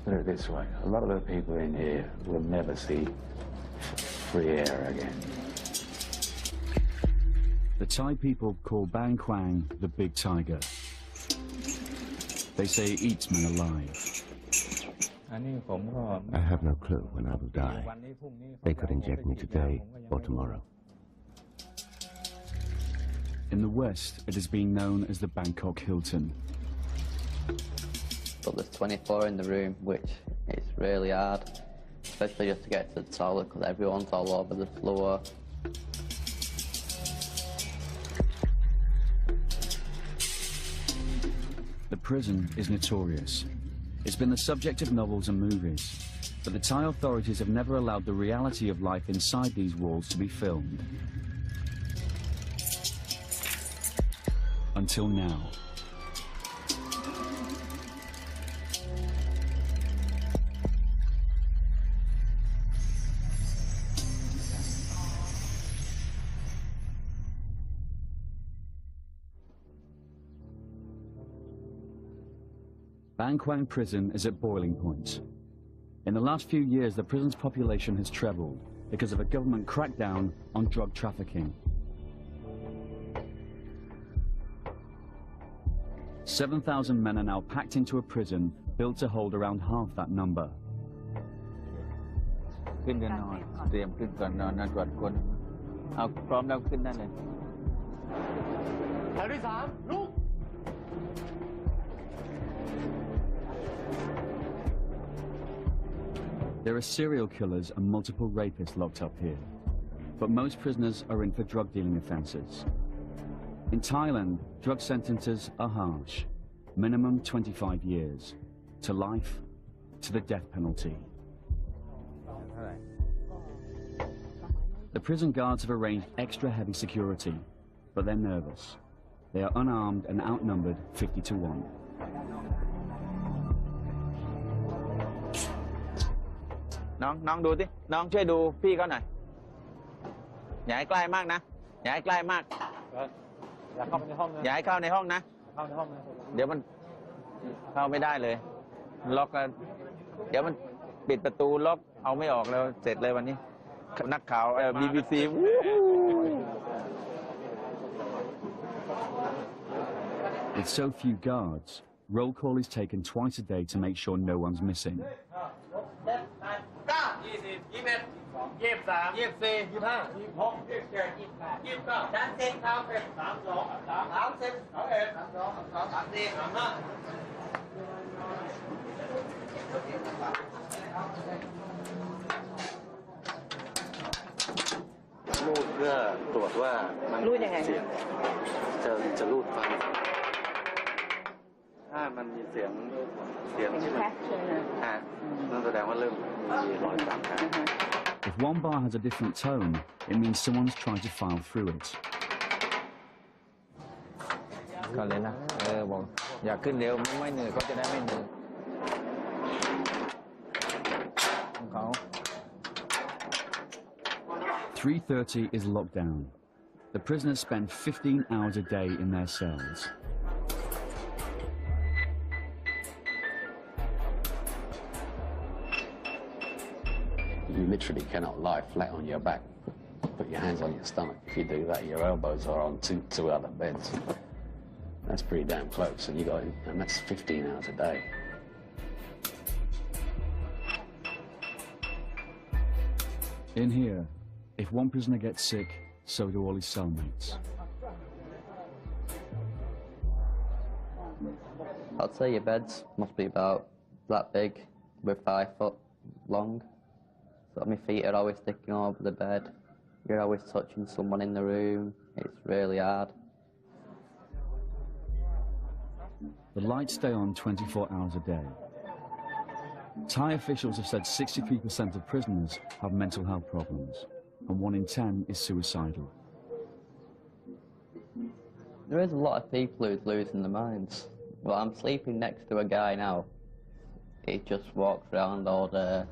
put it this way, a lot of the people in here will never see free air again. The Thai people call Bang Kwang the Big Tiger. They say it eats men alive. I have no clue when I will die. They could inject me today or tomorrow. In the West, it has been known as the Bangkok Hilton. But there's 24 in the room, which is really hard, especially just to get to the toilet because everyone's all over the floor. The prison is notorious. It's been the subject of novels and movies, but the Thai authorities have never allowed the reality of life inside these walls to be filmed. Until now. Bang Kwang prison is at boiling point. In the last few years, the prison's population has trebled because of a government crackdown on drug trafficking. 7,000 men are now packed into a prison built to hold around half that number. ขึ้นกันนอนเตรียมขึ้นก่อนนอนนะตรวจคนเอาพร้อมแล้วขึ้นได้เลยแถวที่3ลุก There are serial killers and multiple rapists locked up here, but most prisoners are in for drug dealing offences. In Thailand, drug sentences are harsh, minimum 25 years, to life, to the death penalty. The prison guards have arranged extra heavy security, but they're nervous. They are unarmed and outnumbered 50 to 1. น้องดูสิน้องช่วยดูพี่เขาหน่อยอย่าให้ใกล้มากนะอย่าให้ใกล้มากอย่าเข้าในห้องนะอย่าให้เข้าในห้องนะเข้าในห้องเดี๋ยวมันเข้าไม่ได้เลยล็อกกันเดี๋ยวมันปิดประตูล็อกเอาไม่ออกแล้วเสร็จเลยวันนี้นักข่าว BBC With so few guards, roll call is taken twice a day to make sure no one's missing. รูดเพื่อตรวจว่ามันรูดยังไงจะรูดฟังถ้ามันมีเสียงที่นั่นแสดงว่าเริ่มมีรอยสัก If one bar has a different tone, it means someone's trying to file through it. ก็เลยนะบอกอยากขึ้นเร็วไม่เหนื่อยเขาจะได้ไม่เหนื่อยของเขา 3:30 is lockdown. The prisoners spend 15 hours a day in their cells. You literally cannot lie flat on your back. Put your hands on your stomach. If you do that, your elbows are on two other beds. That's pretty damn close, and that's 15 hours a day. In here, if one prisoner gets sick, so do all his cellmates. I'd say your beds must be about that big, with 5 foot long. So my feet are always sticking over the bed. You're always touching someone in the room. It's really hard. The lights stay on 24 hours a day. Thai officials have said 63% of prisoners have mental health problems, and 1 in 10 is suicidal. There is a lot of people who's losing their minds. Well, I'm sleeping next to a guy now. He just walks around all day,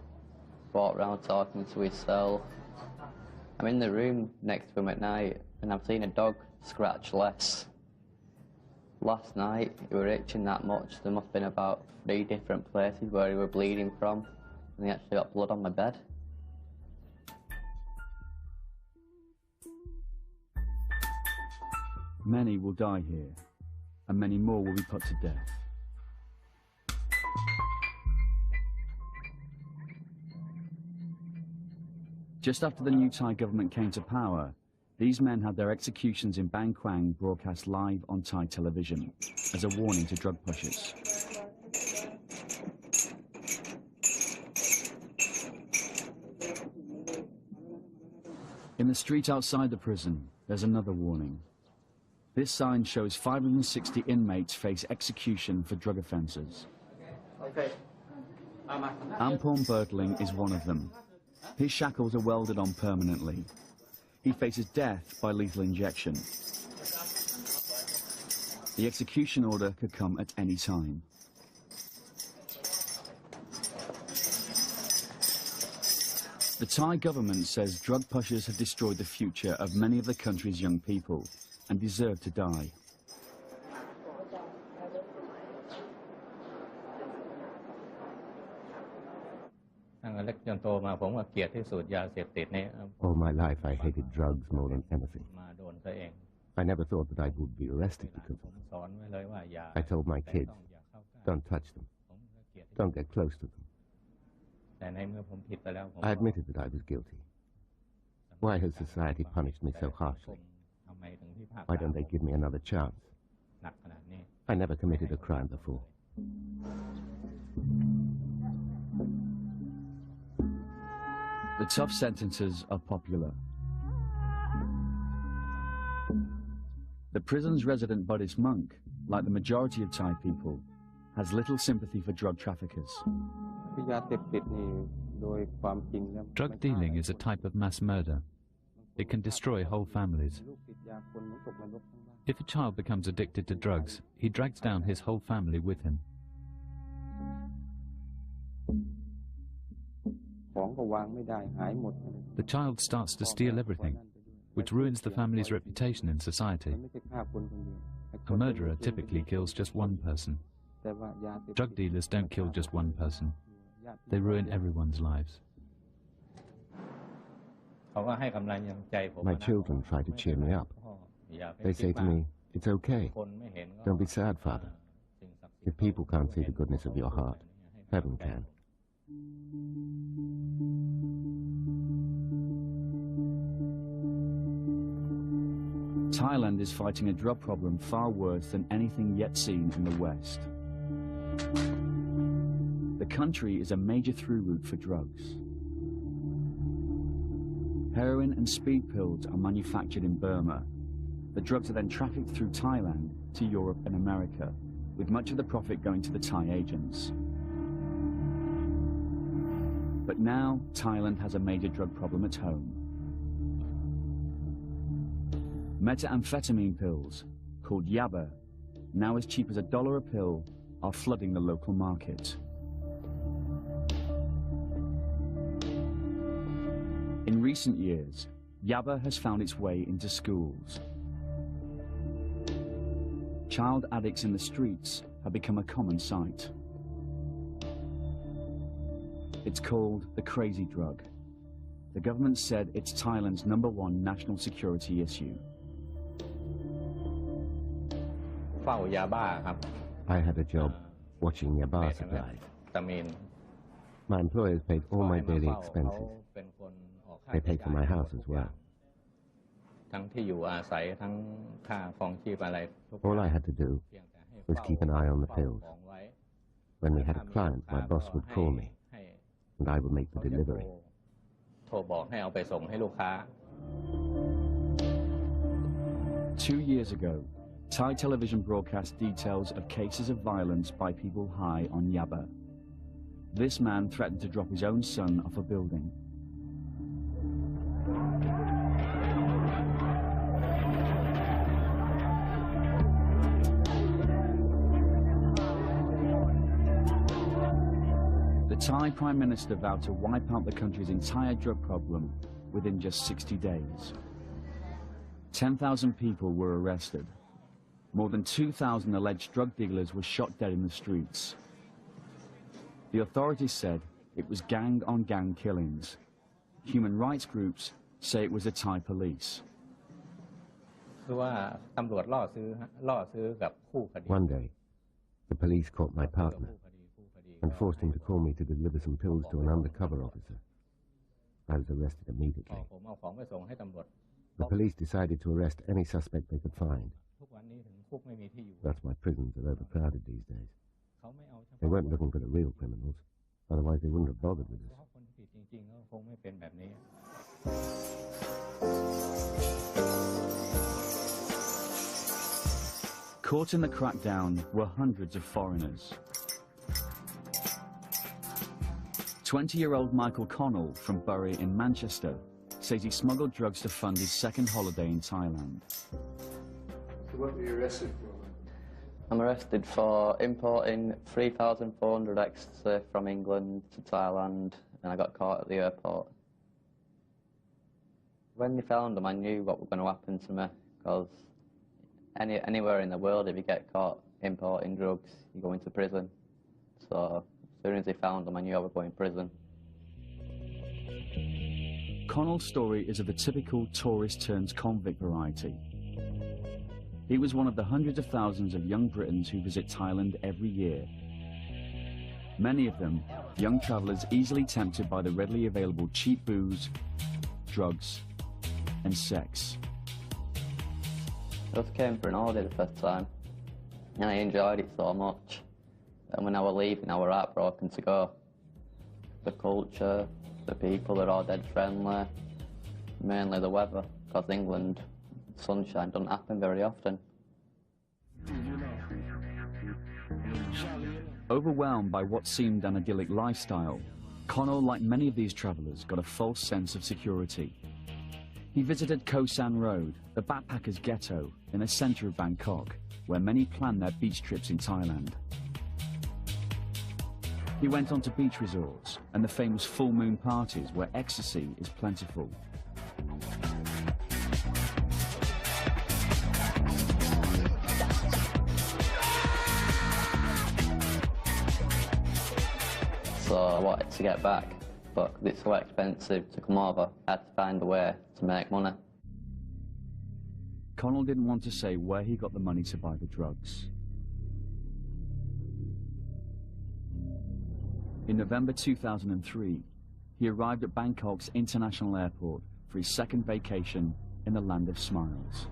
walks around talking to himself. I'm in the room next to him at night, and I've seen a dog scratch less. Last night, he were itching that much. There must have been about 3 different places where he were bleeding from, and he actually got blood on my bed. Many will die here, and many more will be put to death. Just after the new Thai government came to power, these men had their executions in Bangkwang broadcast live on Thai television as a warning to drug pushers. In the street outside the prison, there's another warning. This sign shows 560 inmates face execution for drug offences. Ampon Bertling is one of them. His shackles are welded on permanently. He faces death by lethal injection. The execution order could come at any time. The Thai government says drug pushers have destroyed the future of many of the country's young people and deserve to die. All my life I hated drugs more than anything. I never thought that I would be arrested because of them. I told my kids, don't touch them. Don't get close to them. I admitted that I was guilty. Why has society punished me so harshly? Why don't they give me another chance? I never committed a crime before. The tough sentences are popular. The prison's resident Buddhist monk, like the majority of Thai people, has little sympathy for drug traffickers. Drug dealing is a type of mass murder. It can destroy whole families. If a child becomes addicted to drugs, he drags down his whole family with him. The child starts to steal everything, which ruins the family's reputation in society. A murderer typically kills just one person. Drug dealers don't kill just one person. They ruin everyone's lives. My children try to cheer me up. They say to me, it's okay. Don't be sad, Father. If people can't see the goodness of your heart, heaven can. Thailand is fighting a drug problem far worse than anything yet seen in the West. The country is a major through route for drugs. Heroin and speed pills are manufactured in Burma. The drugs are then trafficked through Thailand to Europe and America, with much of the profit going to the Thai agents. But now, Thailand has a major drug problem at home. Methamphetamine pills, called yaba, now as cheap as $1 a pill, are flooding the local market. In recent years, yaba has found its way into schools. Child addicts in the streets have become a common sight. It's called the crazy drug. The government said it's Thailand's #1 national security issue. I had a job watching yaba supply. My employers paid all my daily expenses. They paid for my house as well. All I had to do was keep an eye on the pills. When we had a client, my boss would call me, and I would make the delivery. 2 years ago, Thai television broadcast details of cases of violence by people high on yaba. This man threatened to drop his own son off a building. The Thai Prime Minister vowed to wipe out the country's entire drug problem within just 60 days. 10,000 people were arrested. More than 2,000 alleged drug dealers were shot dead in the streets. The authorities said it was gang-on-gang killings. Human rights groups say it was the Thai police. One day, the police caught my partner and forced him to call me to deliver some pills to an undercover officer. I was arrested immediately. The police decided to arrest any suspect they could find. That's why prisons are overcrowded these days. They weren't looking for the real criminals, otherwise they wouldn't have bothered with us. Caught in the crackdown were hundreds of foreigners. 20-year-old Michael Connell from Bury in Manchester says he smuggled drugs to fund his second holiday in Thailand. So what were you arrested for? I'm arrested for importing 3,400 ecstasy from England to Thailand, and I got caught at the airport. When they found them, I knew what was going to happen to me, because anywhere in the world, if you get caught importing drugs, you go into prison. So as soon as they found them, I knew I would go in prison. Connell's story is of the typical tourist-turns-convict variety. He was one of the hundreds of thousands of young Britons who visit Thailand every year. Many of them, young travellers easily tempted by the readily available cheap booze, drugs, and sex. I just came for an holiday the first time, and I enjoyed it so much. And when I was leaving, I was heartbroken to go. The culture, the people are all dead friendly, mainly the weather, because England, sunshine doesn't happen very often. Overwhelmed by what seemed an idyllic lifestyle, Connell, like many of these travellers, got a false sense of security. He visited Koh San Road, the backpackers' ghetto in the centre of Bangkok, where many plan their beach trips in Thailand. He went on to beach resorts and the famous full moon parties where ecstasy is plentiful. So I wanted to get back, but because it's so expensive to come over, I had to find a way to make money. Connell didn't want to say where he got the money to buy the drugs. In November 2003, he arrived at Bangkok's international airport for his second vacation in the land of smiles.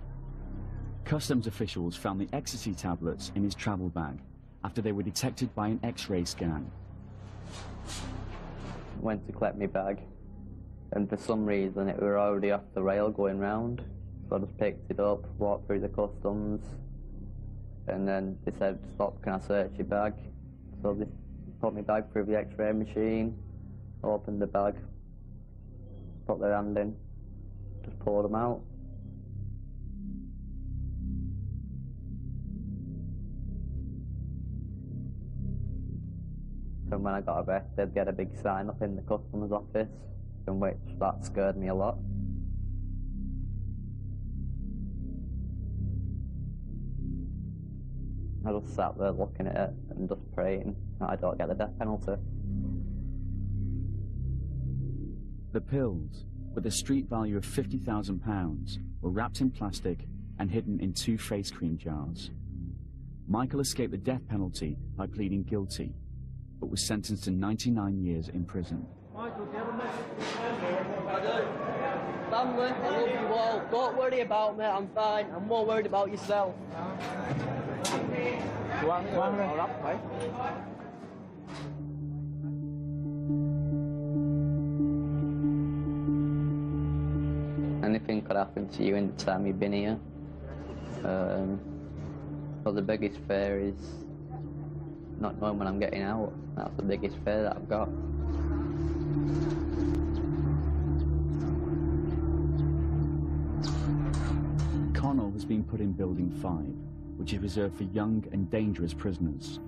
Customs officials found the ecstasy tablets in his travel bag after they were detected by an X-ray scan. Went to collect my bag, and for some reason it were already off the rail going round. So I just picked it up, walked through the customs, and then they said, "Stop, can I search your bag?" So they put my bag through the X-ray machine, opened the bag, put their hand in, just poured them out. And when I got arrested, they had a big sign up in the customs office, in which that scared me a lot. I just sat there looking at it and just praying that I don't get the death penalty. The pills, with a street value of £50,000, were wrapped in plastic and hidden in 2 face cream jars. Michael escaped the death penalty by pleading guilty, but was sentenced to 99 years in prison. Michael, do you have a message? I do. Family, I love you all. Don't worry about me, I'm fine. I'm more worried about yourself. Anything could happen to you in the time you've been here. But the biggest fear is not knowing when I'm getting out. That's the biggest fear that I've got. Connell has been put in Building 5, which is reserved for young and dangerous prisoners.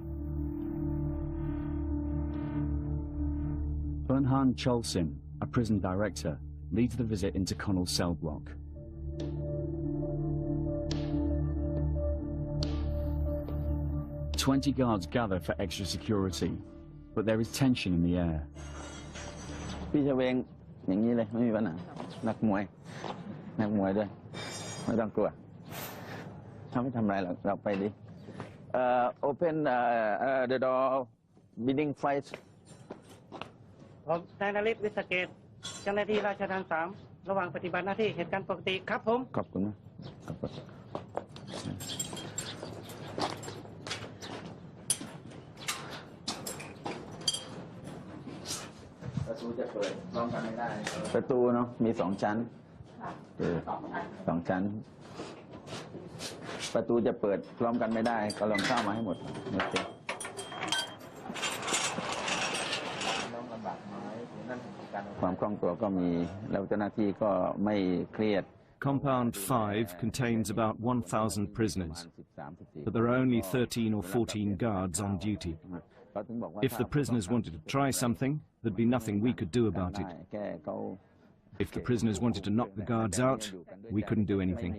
Bernhan Cholsin, a prison director, leads the visit into Connell's cell block. 20 guards gather for extra security, but there is tension in the air. พี่จะเวงอย่างนี้เลยไม่มีปัญหานักมวยด้วยไม่ต้องกลัวเขาไม่ทำอะไรหรอกเราไปดิopen the door bidding fight ผมนายนฤทธิ์วิสเกตเจ้าหน้าที่ราชทัณฑ์3ระหว่างปฏิบัติหน้าที่เหตุการณ์ปกติครับผม ขอบคุณนะประตูจะเปิดพร้อมกันไม่ได้ประตูเนาะมี2 ชั้น2 ชั้นประตูจะเปิดพร้อมกันไม่ได้ก็ลองเข้ามาให้หมดโอเคความคล่องตัวก็มีแล้วเจ้าหน้าที่ก็ไม่เครียด Compound 5 contains about 1,000 prisoners, but there are only 13 or 14 guards on duty. If the prisoners wanted to try something, there'd be nothing we could do about it. If the prisoners wanted to knock the guards out, we couldn't do anything.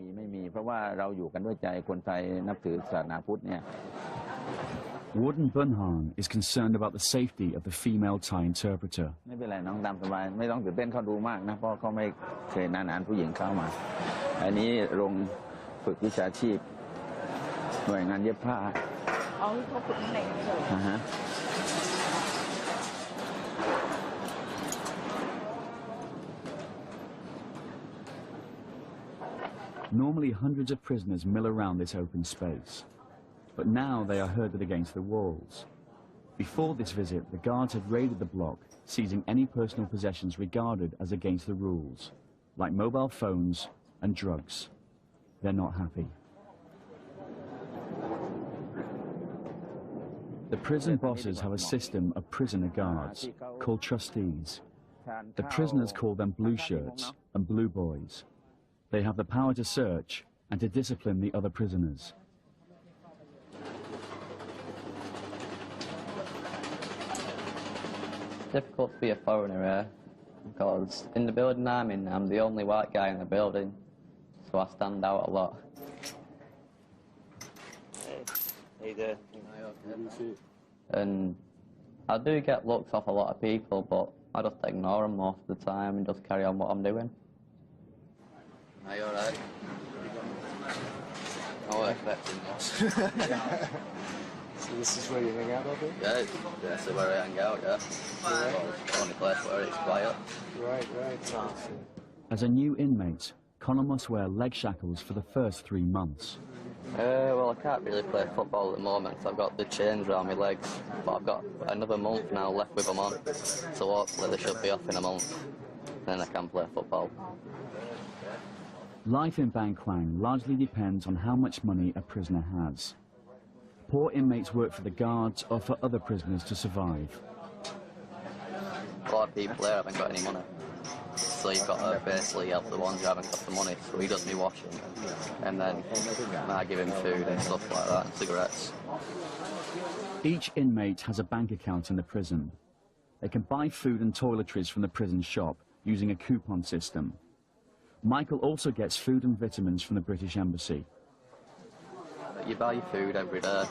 Warden Bunhan is concerned about the safety of the female Thai interpreter. ไม่เป็นไรน้องตามสบายไม่ต้องตื่นเต้นเขาดูมากนะเพราะเขาไม่เคยนานๆผู้หญิงเข้ามาอันนี้โรงฝึกวิชาชีพหน่วยงานเย็บผ้าอ๋อเขาฝึกที่ไหนกันเลยNormally, hundreds of prisoners mill around this open space, but now they are herded against the walls. Before this visit, the guards had raided the block, seizing any personal possessions regarded as against the rules, like mobile phones and drugs. They're not happy. The prison bosses have a system of prisoner guards, called trustees. The prisoners call them blue shirts and blue boys. They have the power to search and to discipline the other prisoners. Difficult to be a foreigner here, because in the building I'm in, I'm the only white guy in the building, so I stand out a lot. And I do get looks off a lot of people, but I just ignore them most of the time and just carry on what I'm doing. Are you alright? I was expecting this. So this is where you hang out all day? Yeah, this is where I hang out, yeah. Well, only place where it's quiet. Right. As a new inmate, Connor must wear leg shackles for the first 3 months. Well, I can't really play football at the moment, so I've got the chains around my legs, but I've got another month now left with them on, so hopefully they should be off in a month, then I can play football. Life in Bangkwang largely depends on how much money a prisoner has. Poor inmates work for the guards or for other prisoners to survive. A lot of people there haven't got any money, so you've got to basically help the ones who haven't got the money, so he does me washing, and then I give him food and stuff like that, and cigarettes. Each inmate has a bank account in the prison. They can buy food and toiletries from the prison shop using a coupon system. Michael also gets food and vitamins from the British Embassy. You buy food every day,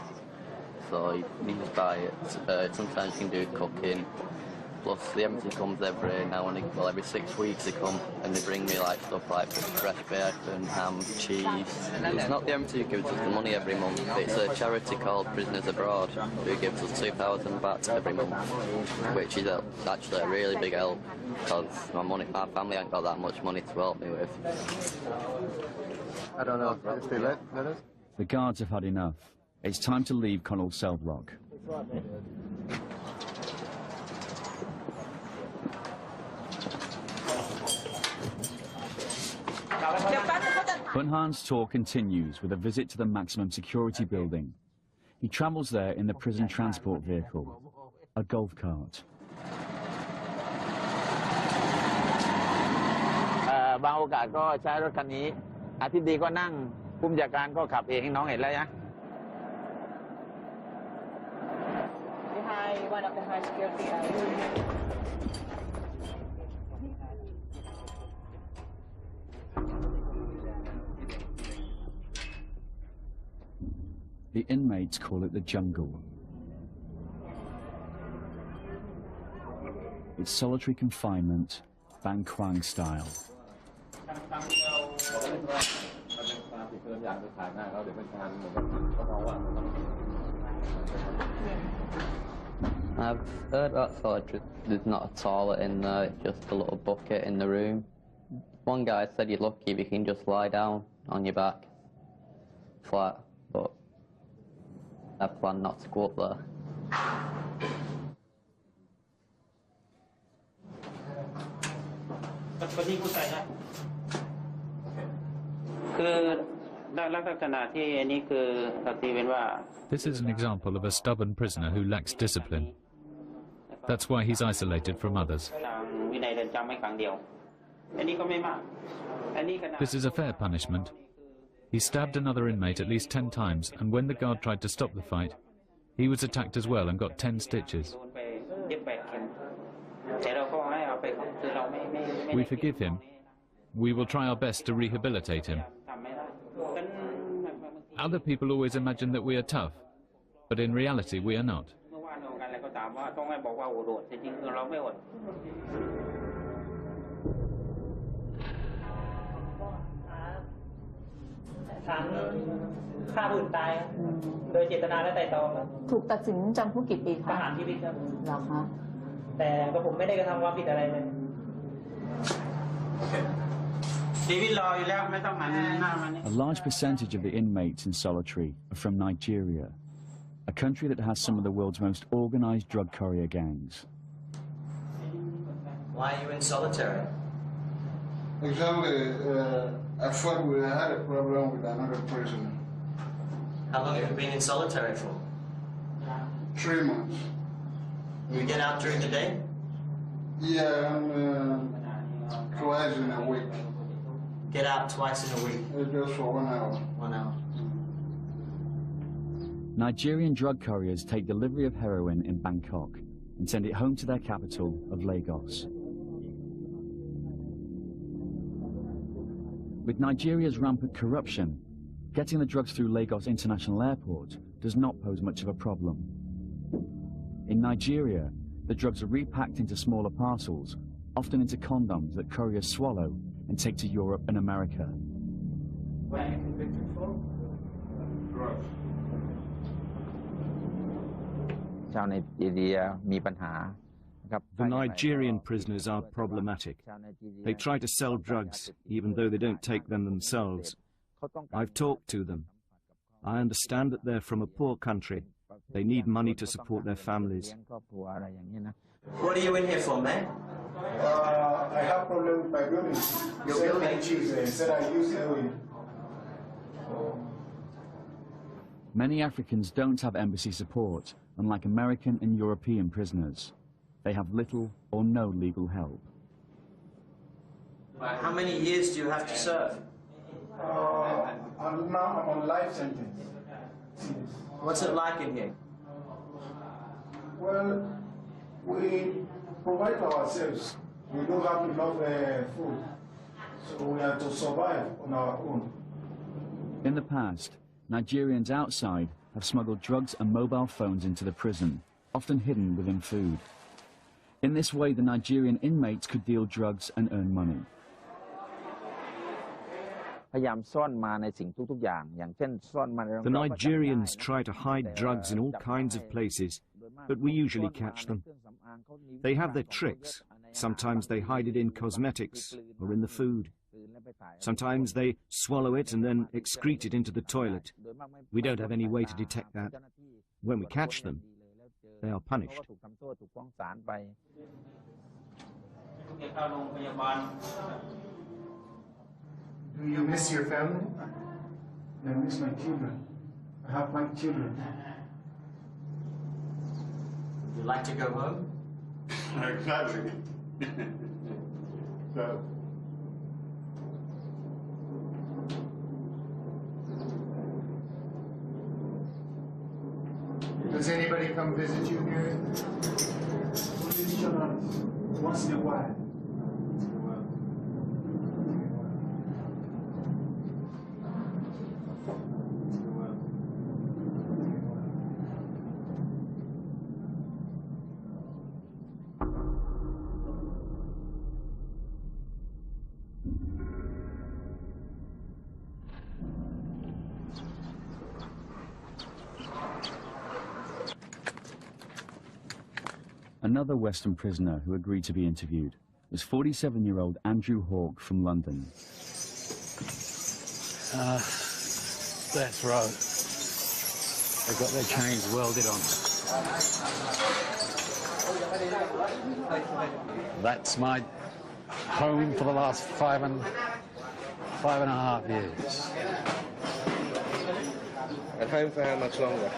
so you just buy it. Sometimes you can do cooking. Plus the embassy comes every now and again, well, every 6 weeks they come and they bring me like stuff like fresh bacon, ham, cheese. It's not the embassy who gives us the money every month. It's a charity called Prisoners Abroad who gives us 2,000 baht every month, which is actually a really big help because my family ain't got that much money to help me with. I don't know if they let us. The guards have had enough. It's time to leave Connell's cell block. Bunhan's tour continues with a visit to the maximum security building. He travels there in the prison transport vehicle, a golf cart. บางโอกาสก็ใช้รถคันนี้อาทิตย์ดีก็นั่งผู้บัญชาการก็ขับเองน้องเห็นแล้วนะ Behind one of the high security areas. The inmates call it the jungle. It's solitary confinement, Bang Kwang style. I've heard about solitary. There's not a toilet in there, it's just a little bucket in the room. One guy said you're lucky if you can just lie down on your back, flat, but I plan not to go up there. คนที่พูดไปนะคือลักษณะที่อันนี้คือเราตีเป็นว่า This is an example of a stubborn prisoner who lacks discipline. That's why he's isolated from others. ทางวินัยเรือนจำไม่ขังเดียวอันนี้ก็ไม่มากอันนี้ขนาด This is a fair punishment. He stabbed another inmate at least 10 times, and when the guard tried to stop the fight, he was attacked as well and got 10 stitches. โดนไปเย็บ8 เข็มแต่เราก็ให้เอาไปคือเราไม่ We forgive him. We will try our best to rehabilitate him. ทำไม่ได้ Other people always imagine that we are tough, but in reality we are not. เมื่อวานเรากันอะไรก็ตามว่าต้องให้บอกว่าโอดจริงๆคือเราไม่อด ศาลฆ่าผู้อื่นตายโดยเจตนาและไตร่ตรองครับ ถูกตัดสินจำคุกกี่ปี ประ คะ หารชีวิตครับ เหรอคะ แต่ก็ผมไม่ได้กระทำความผิดอะไรเลยชีวิตรออยู่แล้วไม่ต้องหันหน้ามานี่ A large percentage of the inmates in solitary are from Nigeria, a country that has some of the world's most organized drug courier gangs. Why are you in solitary? Exactly. I thought we had a problem with another prisoner. How long have you been in solitary for? 3 months. You get out during the day? Yeah, twice in a week. Get out twice in a week? Just for 1 hour. 1 hour. Nigerian drug couriers take delivery of heroin in Bangkok and send it home to their capital of Lagos. With Nigeria's rampant corruption, getting the drugs through Lagos International Airport does not pose much of a problem. In Nigeria, the drugs are repacked into smaller parcels, often into condoms that couriers swallow and take to Europe and America. What are you convicted for? Drugs. ชาวไนจีเรียมีปัญหา The Nigerian prisoners are problematic. They try to sell drugs, even though they don't take them themselves. I've talked to them. I understand that they're from a poor country. They need money to support their families. What are you in here for, man? I have problem with my building. Your building? Said I use heroin. Many Africans don't have embassy support, unlike American and European prisoners. They have little or no legal help. How many years do you have to serve? I'm on life sentence. What's it like in here? Well, we provide for ourselves. We don't have enough food, so we have to survive on our own. In the past, Nigerians outside have smuggled drugs and mobile phones into the prison, often hidden within food. In this way, the Nigerian inmates could deal drugs and earn money. พยายามซ่อนมาในสิ่งทุกๆอย่างอย่างเช่นซ่อนมา The Nigerians try to hide drugs in all kinds of places, but we usually catch them. They have their tricks. Sometimes they hide it in cosmetics or in the food. Sometimes they swallow it and then excrete it into the toilet. We don't have any way to detect that. When we catch them, they are punished. Do you miss your family? I miss my children. I have my children. Would you like to go home? Exactly. So. Does anybody come visit you here? Once in a while. Another Western prisoner who agreed to be interviewed was 47-year-old Andrew Hawke from London. Death row. They've got their chains welded on. That's my home for the last five and a half years. At home for how much longer?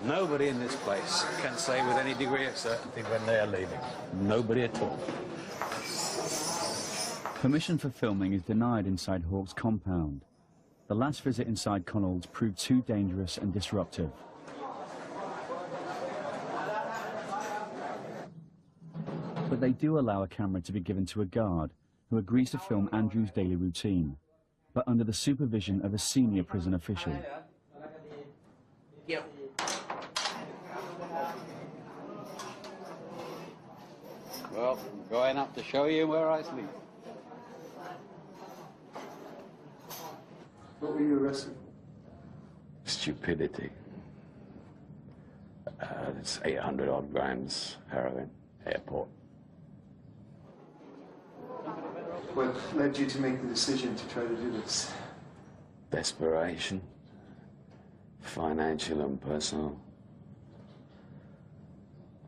Nobody in this place can say with any degree of certainty when they are leaving. Nobody at all. Permission for filming is denied inside Hawke's compound. The last visit inside Connell's proved too dangerous and disruptive. But they do allow a camera to be given to a guard who agrees to film Andrew's daily routine, but under the supervision of a senior prison official. Yep. Well, I'm going up to show you where I sleep. What were you arrested for? Stupidity. It's 800 odd grams heroin, airport. What led you to make the decision to try to do this? Desperation. Financial and personal.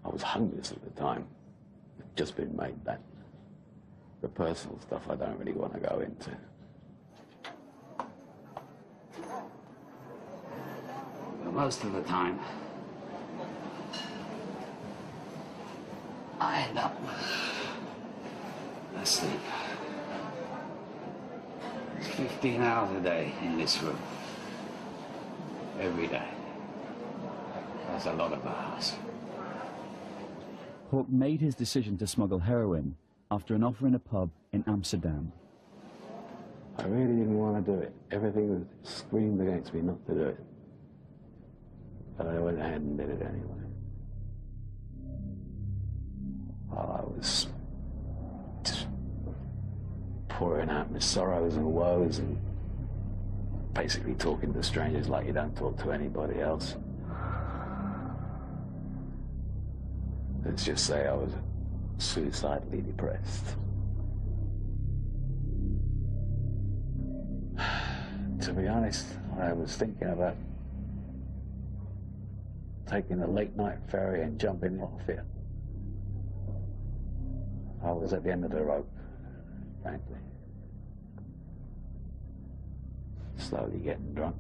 I was homeless at the time. I'd just been made that. The personal stuff I don't really want to go into. But most of the time, I end up asleep. 15 hours a day in this room. Every day. That's a lot of hours. Hawke made his decision to smuggle heroin after an offer in a pub in Amsterdam. I really didn't want to do it. Everything screamed against me not to do it. But I went ahead and did it anyway. I was just pouring out my sorrows and woes and basically talking to strangers like you don't talk to anybody else. Let's just say I was suicidally depressed. To be honest, I was thinking about taking the late night ferry and jumping off it. I was at the end of the rope, frankly. Slowly getting drunk.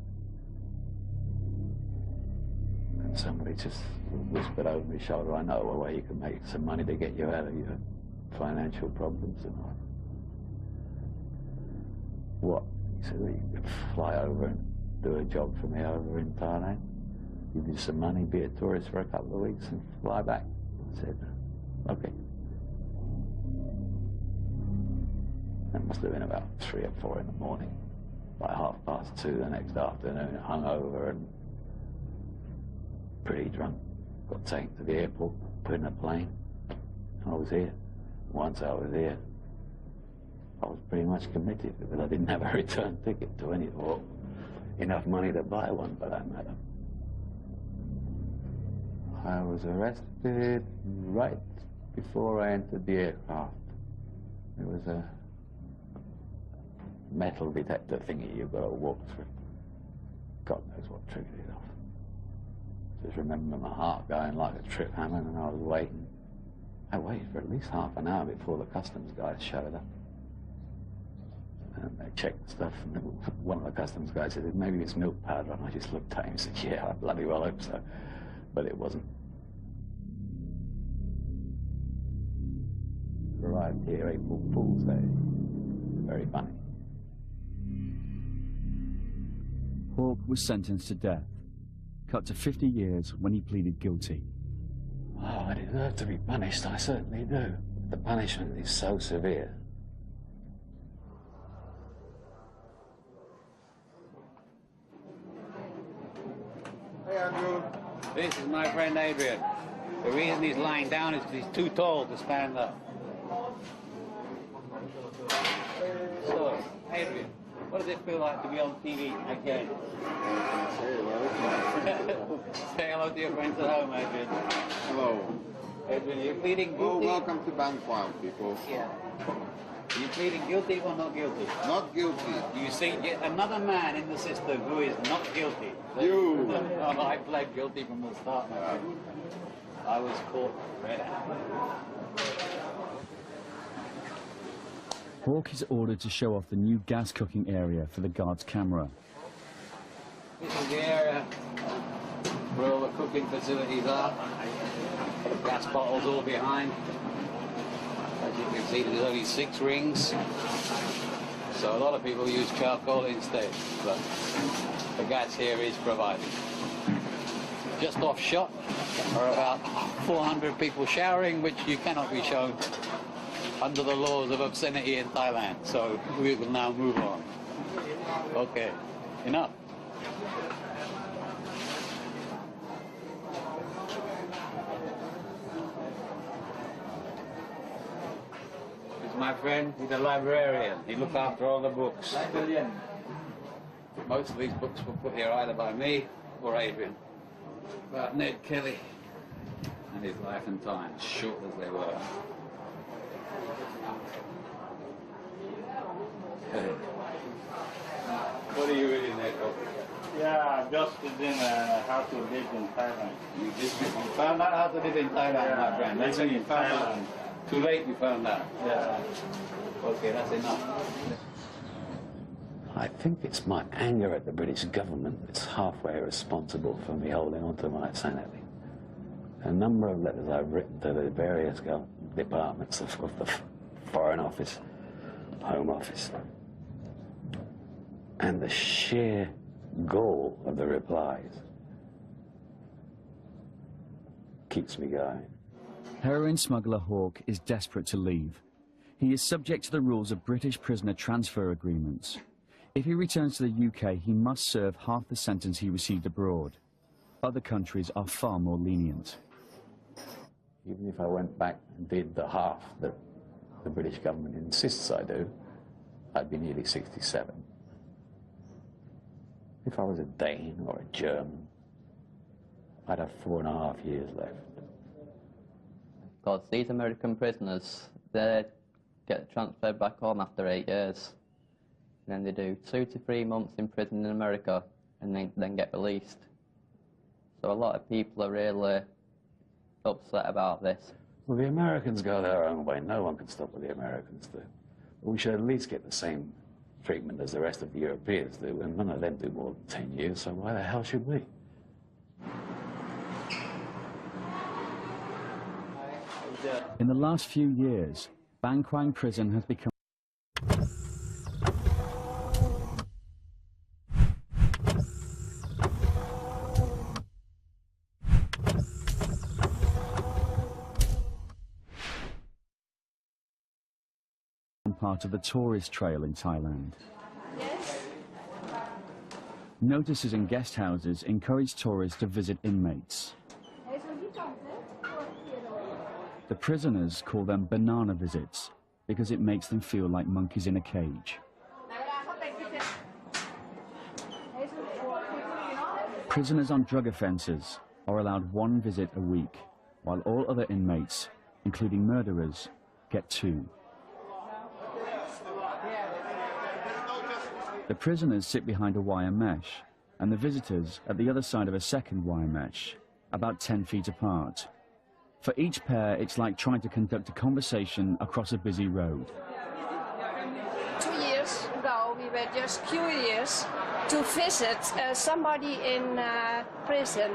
And somebody just whispered over my shoulder, I know a way you can make some money to get you out of your financial problems and all. What? He said, well, you could fly over and do a job for me over in Thailand, give you some money, be a tourist for a couple of weeks and fly back. I said, okay. That must have been about 3 or 4 in the morning. By 2:30 the next afternoon, hungover and pretty drunk. Got taken to the airport, put in a plane. I was here. Once I was here, I was pretty much committed because I didn't have a return ticket to any, or enough money to buy one for that matter. I was arrested right before I entered the aircraft. There was a metal detector thingy you've got to walk through. God knows what triggered it off. Just remember my heart going like a trip hammer, and I was waiting. I waited for at least half an hour before the customs guys showed up. And they checked stuff, and one of the customs guys said, maybe it's milk powder, and I just looked at him and said, yeah, I bloody well hope so. But it wasn't. Arrived here April Fool's Day. Very funny. Hawke was sentenced to death, cut to 50 years when he pleaded guilty. Oh, I deserve to be punished, I certainly do. The punishment is so severe. Hey, Andrew. This is my friend Adrian. The reason he's lying down is because he's too tall to stand up. So, Adrian, What does it feel like to be on TV again? Say hello to your friends at home, Adrian. Hello. Adrian, you're pleading guilty? Oh, welcome to Bangkok, people. Yeah. Are you pleading guilty or not guilty? Not guilty. You see yet another man in the system who is not guilty. You. Oh, I pled guilty from the start, my friend. I was caught red-handed. Hawke is ordered to show off the new gas cooking area for the guard's camera. This is the area where all the cooking facilities are. Gas bottles all behind. As you can see, there's only 6 rings. So a lot of people use charcoal instead, but the gas here is provided. Just off shot are about 400 people showering, which you cannot be shown under the laws of obscenity in Thailand. So we will now move on. Okay, enough. This is my friend, he's a librarian. He looks after all the books. Librarian. Most of these books were put here either by me or Adrian. About Ned Kelly and his life and times, short as they were. What are you reading there, Bob? Yeah, just reading how to live in Thailand. You found out how to live in Thailand, my friend. That's when you found out. Too late you found out. Yeah. Okay, that's enough. I think it's my anger at the British government that's halfway responsible for me holding on to my sanity. A number of letters I've written to the various departments of the Foreign Office, Home Office, and the sheer gall of the replies keeps me going. Heroin smuggler Hawke is desperate to leave. He is subject to the rules of British prisoner transfer agreements. If he returns to the UK, he must serve half the sentence he received abroad. Other countries are far more lenient. Even if I went back and did the half that the British government insists I do, I'd be nearly 67. If I was a Dane or a German, I'd have 4.5 years left. Because these American prisoners, they get transferred back home after 8 years. And then they do 2 to 3 months in prison in America and then get released. So a lot of people are really upset about this. Well, the Americans go their own way. No one can stop what the Americans do. But we should at least get the same treatment as the rest of the Europeans do, and none of them do more than 10 years, so why the hell should we? In the last few years, Ban Quang prison has become part of the tourist trail in Thailand. Notices in guest houses encourage tourists to visit inmates. The prisoners call them banana visits because it makes them feel like monkeys in a cage. Prisoners on drug offences are allowed 1 visit a week, while all other inmates, including murderers, get 2. The prisoners sit behind a wire mesh, and the visitors at the other side of a second wire mesh, about 10 feet apart. For each pair, it's like trying to conduct a conversation across a busy road. 2 years ago, we were just curious to visit somebody in prison.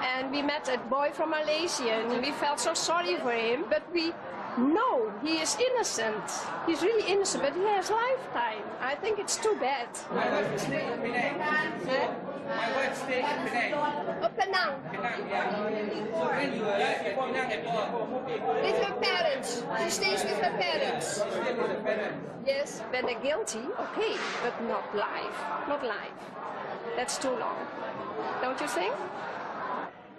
And we met a boy from Malaysia, and we felt so sorry for him, but we know he is innocent. He's really innocent, but he has lifetime. I think it's too bad. My wife stays in Penang. My wife stays in Penang. Oh, Penang. So when you arrive in Penang, with her parents. She stays with her parents. Yes, when they're guilty, okay, but not life. Not life. That's too long. Don't you think?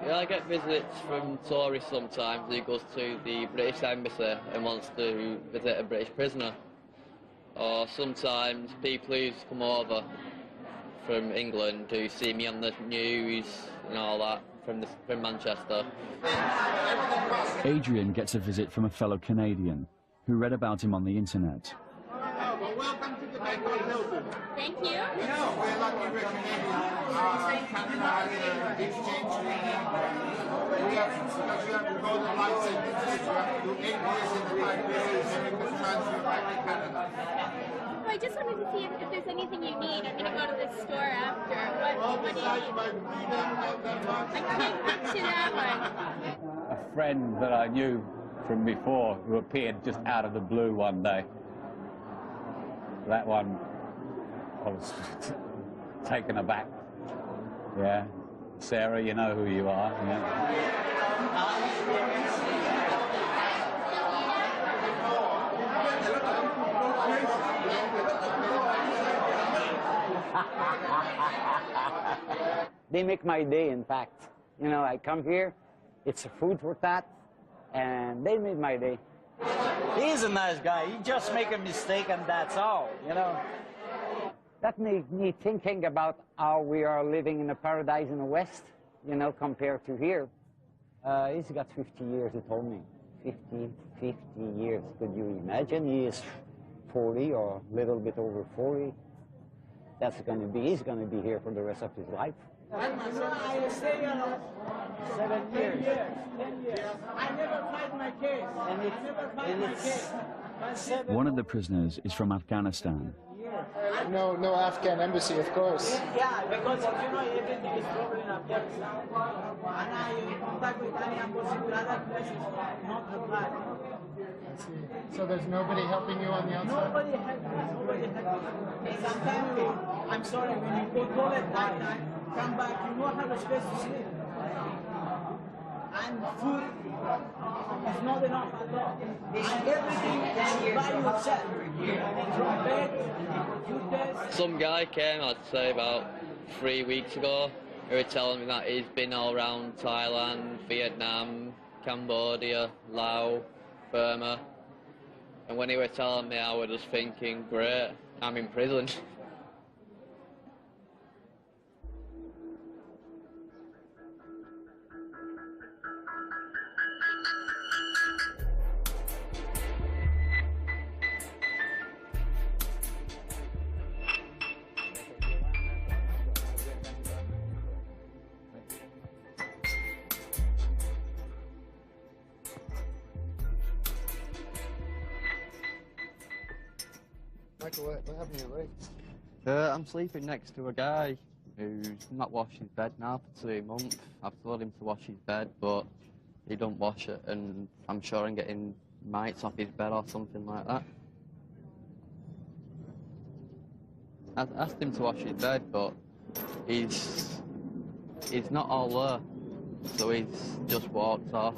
Yeah, I get visits from tourists sometimes who goes to the British Embassy and wants to visit a British prisoner. or sometimes people who come over from England who see me on the news and all that from Manchester. Adrian gets a visit from a fellow Canadian who read about him on the internet. Welcome to the Bangkok Hilton. Thank you. You know, we're lucky we're Canadian. Canada has an exchange treaty. We have to go to license. You have to do 8 years in the Thai business and you can transfer back to Canada. Well, I just wanted to see if there's anything you need. I'm going to go to the store after. What do you need? I can't get to that one. A friend that I knew from before who appeared just out of the blue one day. That one, I was taken aback. Yeah. Sarah, you know who you are. Yeah. They make my day, in fact. You know, I come here, it's a food for thought, and they made my day. He's a nice guy. He just make a mistake and that's all, you know. That made me thinking about how we are living in a paradise in the West, you know, compared to here. He's got 50 years, he told me. 50 years. Could you imagine? He is 40 or a little bit over 40. That's going to be, he's going to be here for the rest of his life. I stay here 7 years. 10 years. I never fight my case. One of the prisoners is from Afghanistan. No Afghan embassy, of course. Yeah, because you know everything is problem in Afghanistan. And I contact with any embassy with other places, not apply. So there's nobody helping you on the outside? Nobody helps me. Nobody helps me. Sometimes I'm sorry, when you go toilet night, come back, you don't have a space to sleep. And food is not enough at all. And everything is by yourself. From bed, food desk. Some guy came, I'd say about 3 weeks ago, who was telling me that he's been all around Thailand, Vietnam, Cambodia, Laos, Burma. And when he was telling me, I was just thinking, great, I'm in prison. Michael, what happened to your legs? I'm sleeping next to a guy who's not washed his bed now for 2 months. I've told him to wash his bed, but he don't wash it, and I'm sure I'm getting mites off his bed or something like that. I asked him to wash his bed, but he's not all there. So he's just walked off,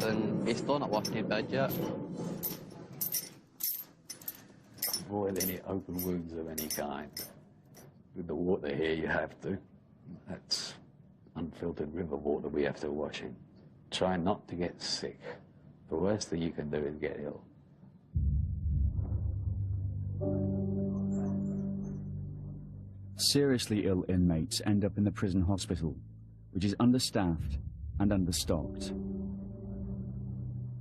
and he's still not washing his bed yet. Avoid any open wounds of any kind. With the water here, you have to. That's unfiltered river water we have to wash in. Try not to get sick. The worst thing you can do is get ill. Seriously ill inmates end up in the prison hospital, which is understaffed and understocked.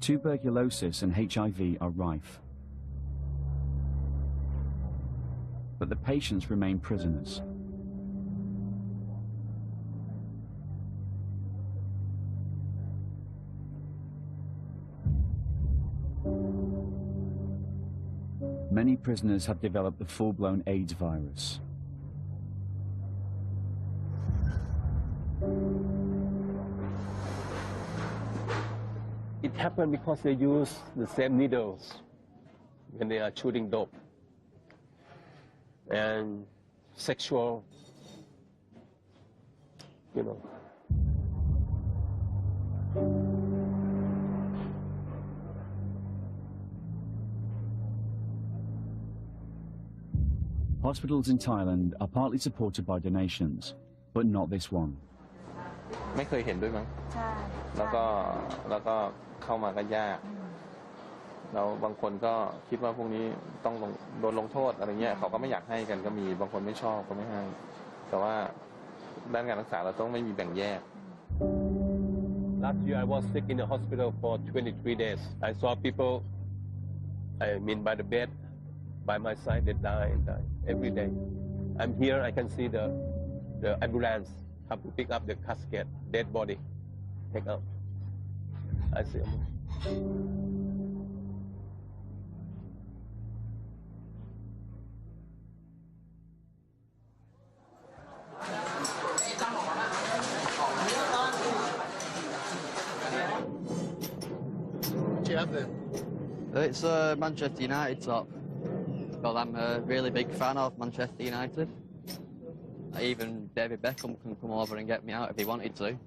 Tuberculosis and HIV are rife. But the patients remain prisoners. Many prisoners have developed the full-blown AIDS virus. It happened because they use the same needles when they are shooting dope. And sexual, you know. Hospitals in Thailand are partly supported by donations, but not this one. ไม่เคยเห็นด้วยมั้ง ใช่ แล้วก็เข้ามาก็ยาก แล้วบางคนก็คิดว่าพวกนี้ต้องโดนลงโทษอะไรเงี้ยเขาก็ไม่อยากให้กันก็มีบางคนไม่ชอบก็ไม่ให้แต่ว่าด้านการรักษาเราต้องไม่มีแบ่งแยก Last year I was sick in the hospital for 23 days. I saw people, by the bed, by my side, they die every day. I'm here, I can see the ambulance have to pick up the casket, dead body, take out. I see them. It's Manchester United top. Well, I'm a really big fan of Manchester United. Even David Beckham can come over and get me out if he wanted to.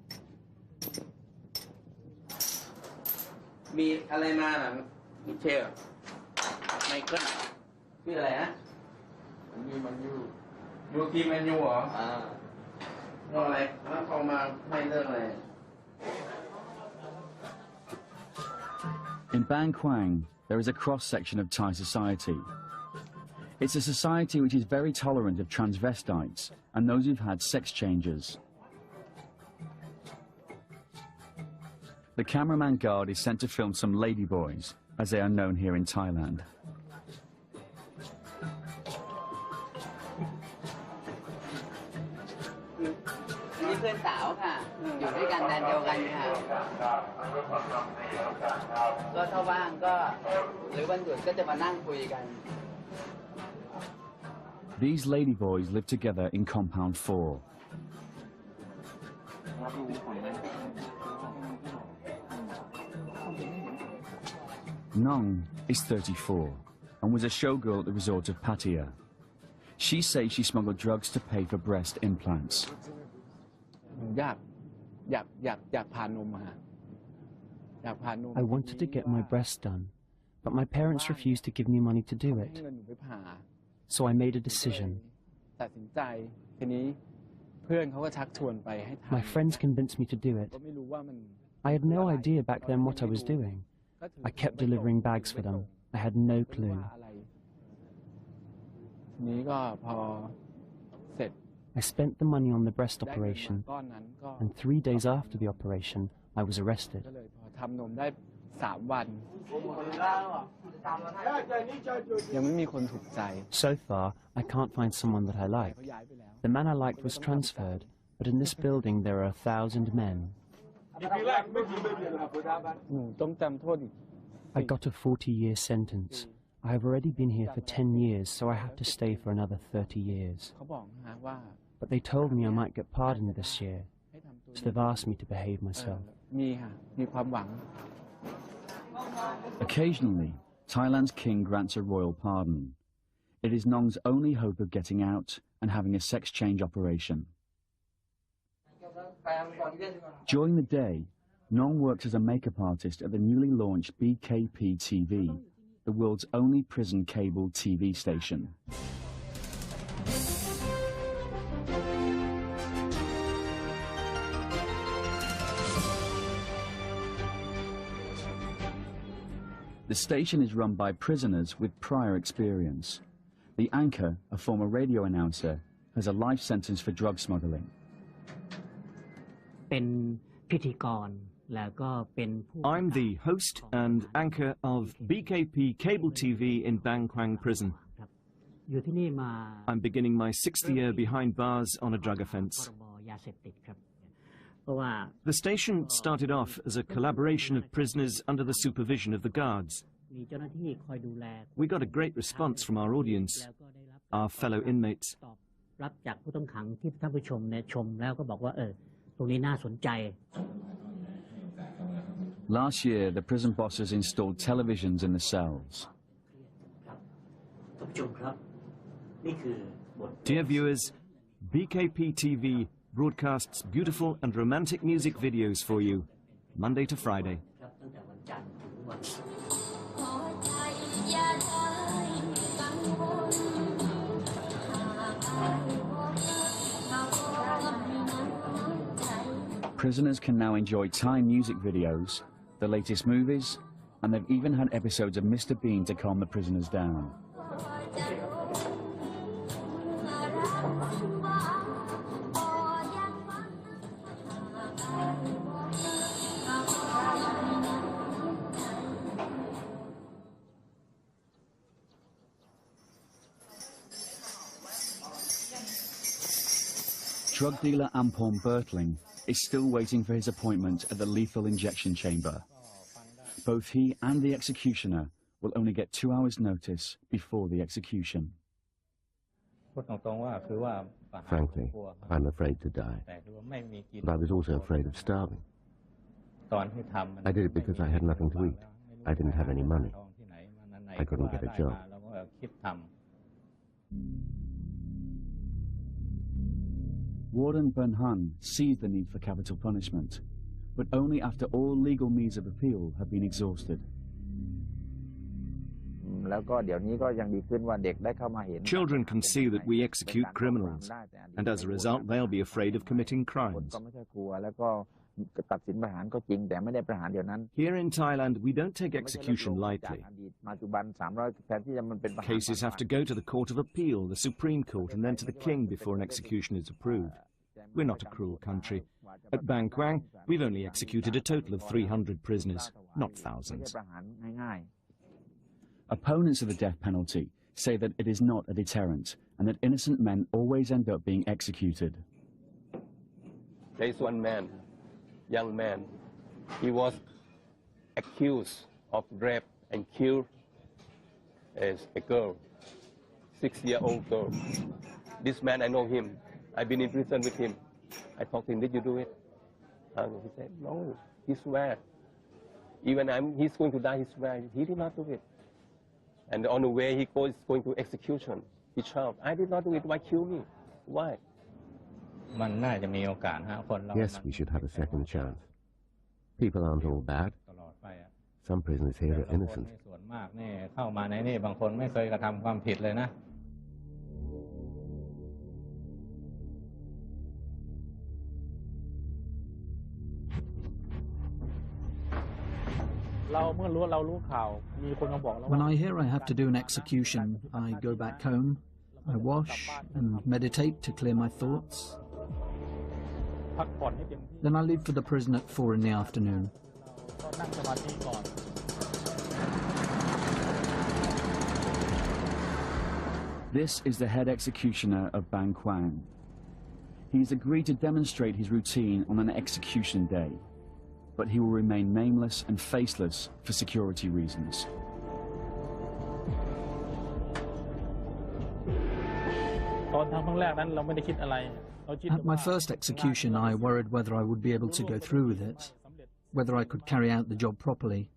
มีอะไรมาหลังมิเชลไมเคิลชื่ออะไรนะมันยูทีมแมนยูเหรอเรื่องอะไรแล้วเขามาให้เรื่องอะไร In Bangkwang, there is a cross-section of Thai society. It's a society which is very tolerant of transvestites and those who've had sex changes. The cameraman guard is sent to film some ladyboys, as they are known here in Thailand. These ladyboys live together in compound 4. Nong is 34 and was a showgirl at the resort of Pattaya. She says she smuggled drugs to pay for breast implants. I wanted to get my breasts done, but my parents refused to give me money to do it. So I made a decision. My friends convinced me to do it. I had no idea back then what I was doing. I kept delivering bags for them. I had no clue. I spent the money on the breast operation, and 3 days after the operation, I was arrested. So far, I can't find someone that I like. The man I liked was transferred, but in this building there are 1,000 men. I got a 40-year sentence. I have already been here for 10 years, so I have to stay for another 30 years. But they told me I might get pardoned this year, so they've asked me to behave myself. Occasionally, Thailand's king grants a royal pardon. It is Nong's only hope of getting out and having a sex change operation. During the day, Nong works as a makeup artist at the newly launched BKP TV, the world's only prison cable TV station. The station is run by prisoners with prior experience. The anchor, a former radio announcer, has a life sentence for drug smuggling. I'm the host and anchor of BKP Cable TV in Bangkwang Prison. I'm beginning my 6th year behind bars on a drug offence. The station started off as a collaboration of prisoners under the supervision of the guards. We got a great response from our audience, our fellow inmates. Last year, the prison bosses installed televisions in the cells. Dear viewers, BKP TV broadcasts beautiful and romantic music videos for you, Monday to Friday. Prisoners can now enjoy Thai music videos, the latest movies, And they've even had episodes of Mr. Bean to calm the prisoners down. Drug dealer Ampon Bertling is still waiting for his appointment at the lethal injection chamber. Both he and the executioner will only get 2 hours' notice before the execution. Frankly, I'm afraid to die. But I was also afraid of starving. I did it because I had nothing to eat. I didn't have any money. I couldn't get a job. Warden Bernhan sees the need for capital punishment, but only after all legal means of appeal have been exhausted. Children can see that we execute criminals, and as a result they'll be afraid of committing crimes. Here in Thailand, we don't take execution lightly. Cases have to go to the Court of Appeal, the Supreme Court, and then to the King before an execution is approved. We're not a cruel country. At Bang Kwang, we've only executed a total of 300 prisoners, not thousands. Opponents of the death penalty say that it is not a deterrent and that innocent men always end up being executed. There is one man, young man, he was accused of rape and killed a girl, 6-year-old girl. This man, I know him. I've been in prison with him. I talked to him, did you do it? And he said, no, he swear. Even he's going to die, he swear. He did not do it. And on the way he goes, going to execution. He shouted, I did not do it, why kill me? Why? Yes, we should have a second chance. People aren't all bad. Some prisoners here are innocent. When I hear I have to do an execution, I go back home, I wash and meditate to clear my thoughts. Then I leave for the prison at 4 in the afternoon. This is the head executioner of Bang Kwang. He's agreed to demonstrate his routine on an execution day, but he will remain nameless and faceless for security reasons. At my first execution, I worried whether I would be able to go through with it, whether I could carry out the job properly.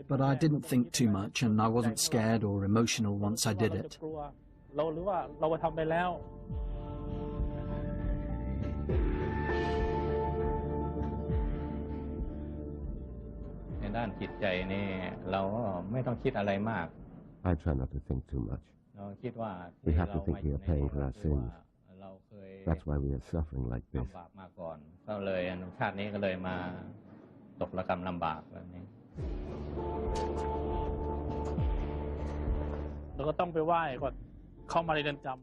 But I didn't think too much, and I wasn't scared or emotional once I did it. I try not to think too much. We have to think we are paying for our sins. That's why we are suffering like this.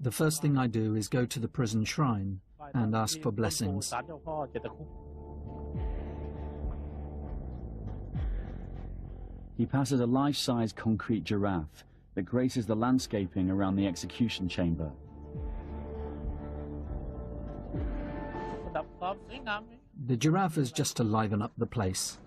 The first thing I do is go to the prison shrine and ask for blessings. He passes a life-size concrete giraffe that graces the landscaping around the execution chamber. The giraffe is just to liven up the place.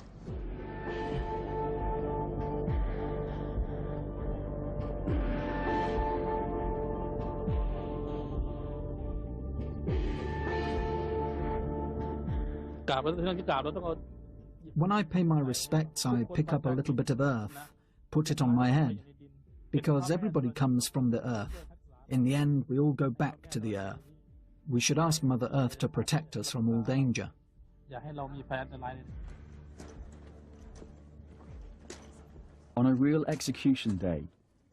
When I pay my respects, I pick up a little bit of earth, put it on my head, because everybody comes from the earth. In the end, we all go back to the earth. We should ask Mother Earth to protect us from all danger. On a real execution day,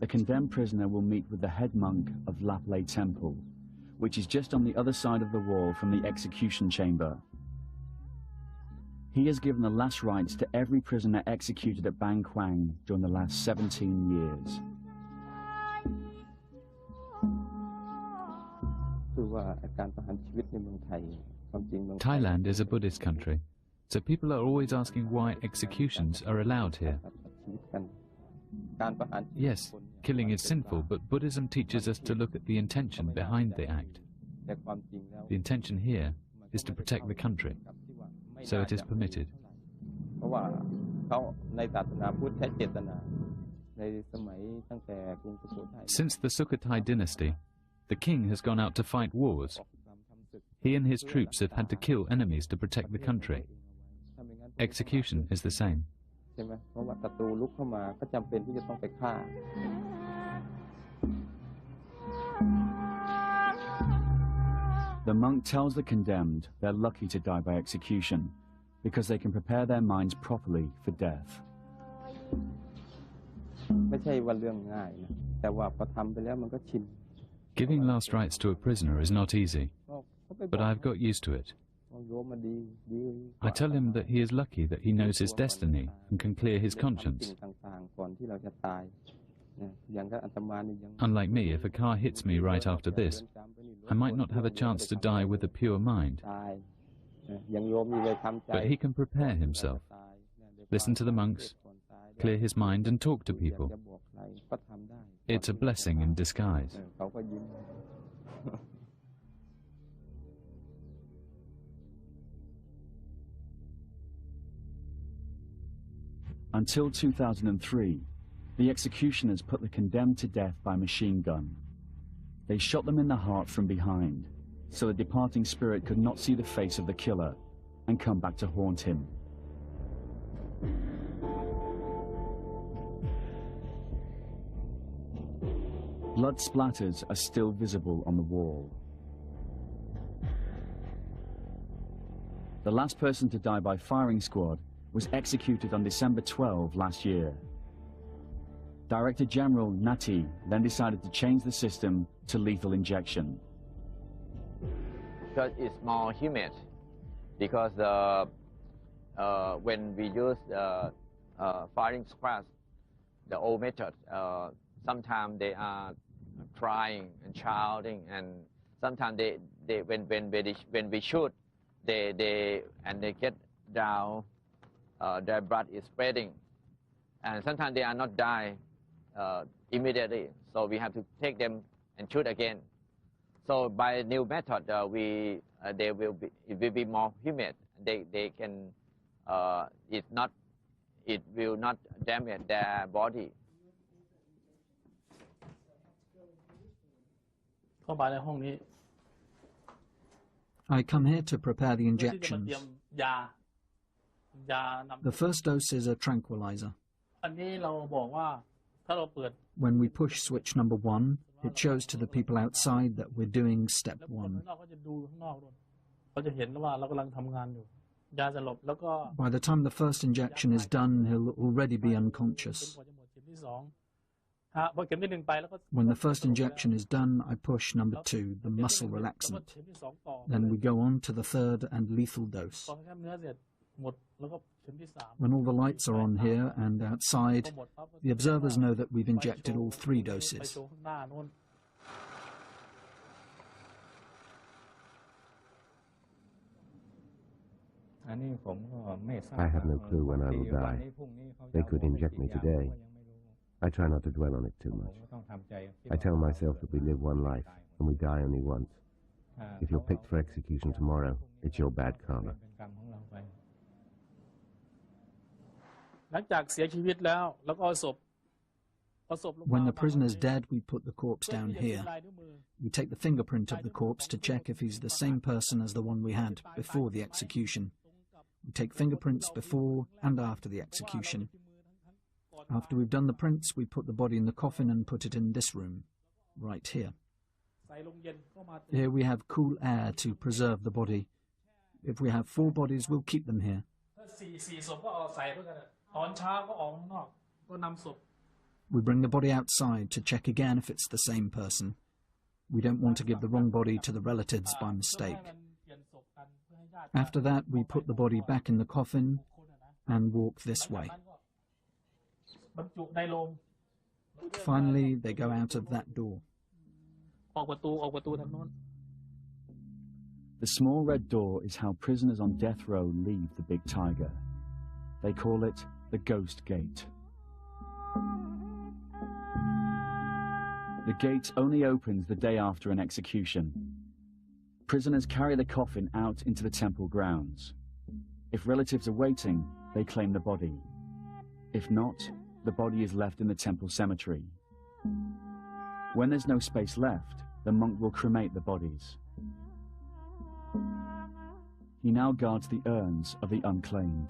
the condemned prisoner will meet with the head monk of Laplay Temple, which is just on the other side of the wall from the execution chamber. He has given the last rites to every prisoner executed at Bang Kwang during the last 17 years. Thailand is a Buddhist country, so people are always asking why executions are allowed here. Yes, killing is sinful, but Buddhism teaches us to look at the intention behind the act. The intention here is to protect the country, so it is permitted. Since the Sukhothai dynasty, the king has gone out to fight wars. He and his troops have had to kill enemies to protect the country. Execution is the same. The monk tells the condemned they're lucky to die by execution because they can prepare their minds properly for death. Giving last rites to a prisoner is not easy, but I've got used to it. I tell him that he is lucky that he knows his destiny and can clear his conscience. Unlike me, if a car hits me right after this, I might not have a chance to die with a pure mind. But he can prepare himself, listen to the monks, clear his mind and talk to people. It's a blessing in disguise. Until 2003, the executioners put the condemned to death by machine gun. They shot them in the heart from behind, so the departing spirit could not see the face of the killer and come back to haunt him. Blood splatters are still visible on the wall. The last person to die by firing squad was executed on December 12 last year. Director General Nati then decided to change the system to lethal injection. Because it's more humid, because when we use firing squads, the old method, sometimes they are crying and shouting, and sometimes when we shoot, they get down. Their blood is spreading, and sometimes they are not die immediately. So we have to take them and shoot again. So by new method, it will be more humid. They can it will not damage their body. I come here to prepare the injections. The first dose is a tranquilizer. When we push switch number 1, it shows to the people outside that we're doing step 1. By the time the first injection is done, he'll already be unconscious. When the first injection is done, I push number 2, the muscle relaxant. Then we go on to the third and lethal dose. When all the lights are on here and outside, the observers know that we've injected all 3 doses. I have no clue when I will die. They could inject me today. I try not to dwell on it too much. I tell myself that we live one life and we die only once. If you're picked for execution tomorrow, it's your bad karma. When the prisoner's dead, we put the corpse down here. We take the fingerprint of the corpse to check if he's the same person as the one we had before the execution. We take fingerprints before and after the execution. After we've done the prints, we put the body in the coffin and put it in this room, right here. Here we have cool air to preserve the body. If we have 4 bodies, we'll keep them here. We bring the body outside to check again if it's the same person. We don't want to give the wrong body to the relatives by mistake. After that, we put the body back in the coffin and walk this way. Finally, they go out of that door. The small red door is how prisoners on death row leave the Big Tiger. They call it the Ghost Gate. The gate only opens the day after an execution. Prisoners carry the coffin out into the temple grounds. If relatives are waiting, they claim the body. If not, the body is left in the temple cemetery. When there's no space left, the monk will cremate the bodies. He now guards the urns of the unclaimed.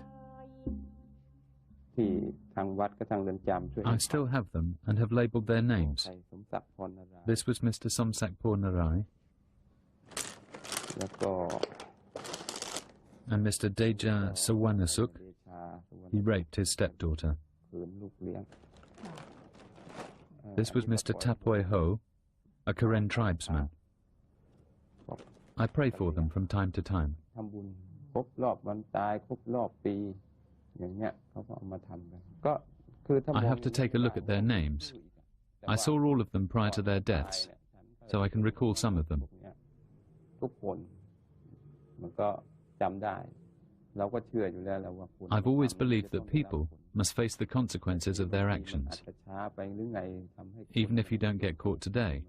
I still have them and have labelled their names. This was Mr. Somsak Pornarai and Mr. Deja Sawanasuk. He raped his stepdaughter. This was Mr. Tapoy Ho, a Karen tribesman. I pray for them from time to time. I have to take a look at their names. I saw all of them prior to their deaths, so I can recall some of them. I've always believed that people must face the consequences of their actions. Even if you don't get caught today,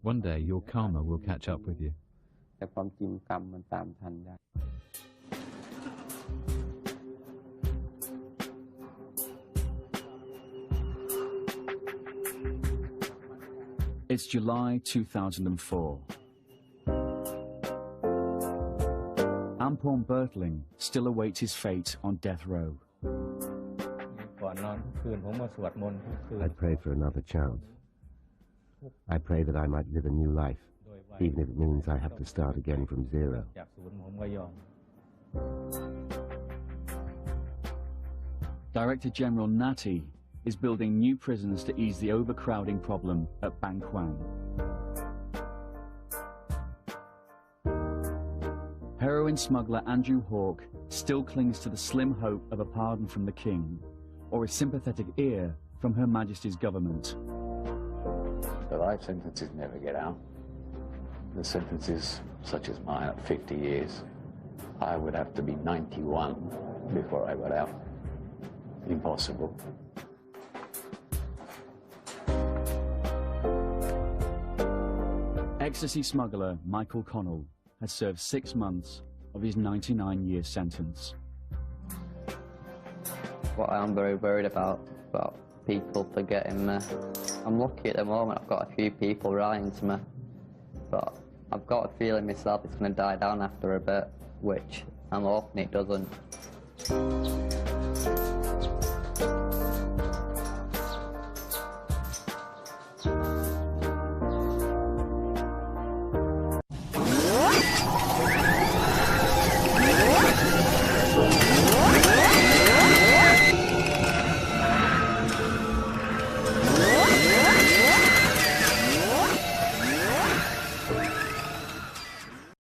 one day your karma will catch up with you. It's July 2004. Ampon Bertling still awaits his fate on death row. I pray for another chance. I pray that I might live a new life, even if it means I have to start again from zero. Director General Nati is building new prisons to ease the overcrowding problem at Bang Kwang. Heroin smuggler Andrew Hawke still clings to the slim hope of a pardon from the King, or a sympathetic ear from Her Majesty's government. The life sentences never get out. The sentences, such as mine, at 50 years, I would have to be 91 before I got out. Impossible. Ecstasy smuggler Michael Connell has served 6 months of his 99-year sentence. What I am very worried about people forgetting me. I'm lucky at the moment, I've got a few people writing to me, but I've got a feeling myself it's going to die down after a bit, which I'm hoping it doesn't.